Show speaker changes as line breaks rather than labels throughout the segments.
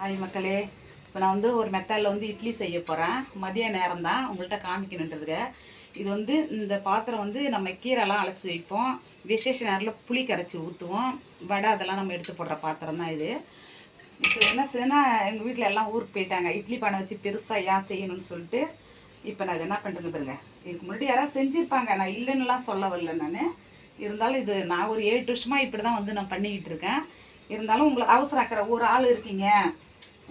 Hi மக்களே, இப்போ நான் வந்து ஒரு மெத்தடில் வந்து இட்லி செய்ய போகிறேன். மதிய நேரம் தான் உங்கள்கிட்ட காமிக்கணுன்றதுக்கு. இது வந்து இந்த பாத்திரம் வந்து நம்ம கீரைலாம் அலசி வைப்போம், விசேஷ நேரத்தில் புளி கரைச்சி ஊற்றுவோம், வடை அதெல்லாம் நம்ம எடுத்து போடுற பாத்திரம் தான் இது. இப்போ என்ன செய்யணும்னா, எங்கள் வீட்டில் எல்லாம் ஊருக்கு போயிட்டாங்க. இட்லி பானை வச்சு பெருசாக ஏன் செய்யணும்னு சொல்லிட்டு இப்போ நான் இது என்ன பண்ணுறேன்னு பாருங்க. இதுக்கு முன்னாடி யாராவது செஞ்சுருப்பாங்க, நான் இல்லைன்னுலாம் சொல்ல வரல. நான் இருந்தாலும் இது நான் ஒரு 7 வருஷமாக இப்படி தான் வந்து நான் பண்ணிக்கிட்டு இருக்கேன். இருந்தாலும் உங்களுக்கு அவசரம் ஆக்கிற ஒரு ஆள் இருக்கீங்க,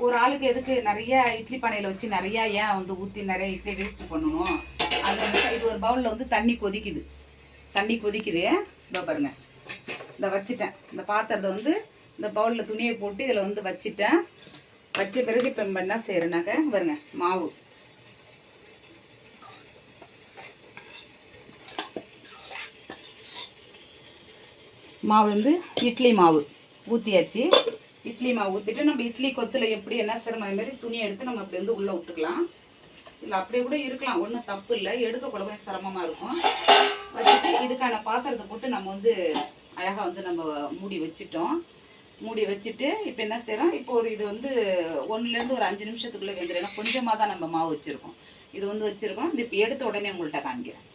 ஒரு ஆளுக்கு எதுக்கு நிறைய இட்லி பானையில் வச்சு நிறையா ஏன் வந்து ஊற்றி நிறைய இட்லி வேஸ்ட்டு பண்ணணும். அது வந்து இது ஒரு பவுலில் வந்து தண்ணி கொதிக்குது. இதோ பாருங்கள், இதை வச்சுட்டேன். இந்த பாத்திரத்தை வந்து இந்த பவுலில் துணியை போட்டு இதில் வந்து வச்சுட்டேன். வச்ச பிறகு இப்போ என்ன செய்கிறேன்னாக்க பாருங்க, மாவு வந்து இட்லி மாவு ஊற்றியாச்சு. இட்லி மாவு ஊற்றிட்டு நம்ம இட்லி கொத்தில் எப்படி என்ன சிரமம் அது மாதிரி துணியை எடுத்து நம்ம அப்படி வந்து உள்ளே விட்டுக்கலாம். இல்லை அப்படியே கூட இருக்கலாம், ஒன்றும் தப்பு இல்லை. எடுக்க கூட கொஞ்சம் சிரமமாக இருக்கும். வச்சுட்டு இதுக்கான பாத்திரத்தை போட்டு நம்ம வந்து அழகாக வந்து நம்ம மூடி வச்சுட்டோம். மூடி வச்சுட்டு இப்போ என்ன செய்கிறோம், இப்போ ஒரு இது வந்து 1லேருந்து ஒரு 5 நிமிஷத்துக்குள்ளே வெந்துடும். ஏன்னா கொஞ்சமாக தான் நம்ம மாவு வச்சுருக்கோம். இது வந்து வச்சுருக்கோம். இது இப்போ எடுத்த உடனே உங்கள்கிட்ட காமிக்கிறேன்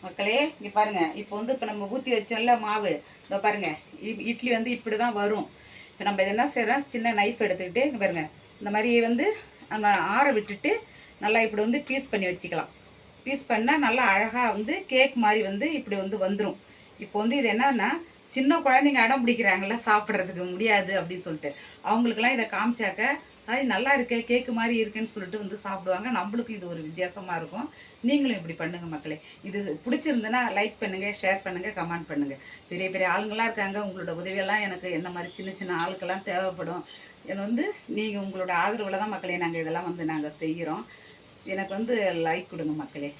மக்களே. இங்கே பாருங்கள், இப்போ வந்து இப்போ நம்ம ஊற்றி வச்சோம்ல மாவு, இப்போ பாருங்கள் இட்லி வந்து இப்படி தான் வரும். இப்போ நம்ம இது என்ன செய்கிறோம், சின்ன நைஃப் எடுத்துக்கிட்டு இங்கே பாருங்கள், இந்த மாதிரி வந்து நம்ம ஆற விட்டுட்டு நல்லா இப்படி வந்து பீஸ் பண்ணி வச்சுக்கலாம். பீஸ் பண்ணால் நல்லா அழகாக வந்து கேக் மாதிரி வந்து இப்படி வந்து வந்துடும். இப்போ வந்து இது என்னன்னா, சின்ன குழந்தைங்க அடம் பிடிக்கிறாங்கல்ல சாப்பிட்றதுக்கு முடியாது அப்படின்னு சொல்லிட்டு, அவங்களுக்கெல்லாம் இதை காமிச்சாக்க அது நல்லா இருக்கே, கேக்கு மாதிரி இருக்குன்னு சொல்லிட்டு வந்து சாப்பிடுவாங்க. நம்மளுக்கு இது ஒரு வித்தியாசமாக இருக்கும். நீங்களும் இப்படி பண்ணுங்கள் மக்களே. இது பிடிச்சிருந்துன்னா லைக் பண்ணுங்கள், ஷேர் பண்ணுங்கள், கமெண்ட் பண்ணுங்கள். பெரிய பெரிய ஆளுங்களாம் இருக்காங்க, உங்களோட உதவியெல்லாம் எனக்கு என்ன மாதிரி சின்ன சின்ன ஆளுக்கெல்லாம் தேவைப்படும். எனக்கு வந்து நீங்கள் உங்களோட ஆதரவில் தான் மக்களே நாங்கள் இதெல்லாம் வந்து நாங்கள் செய்கிறோம். எனக்கு வந்து லைக் கொடுங்க மக்களே.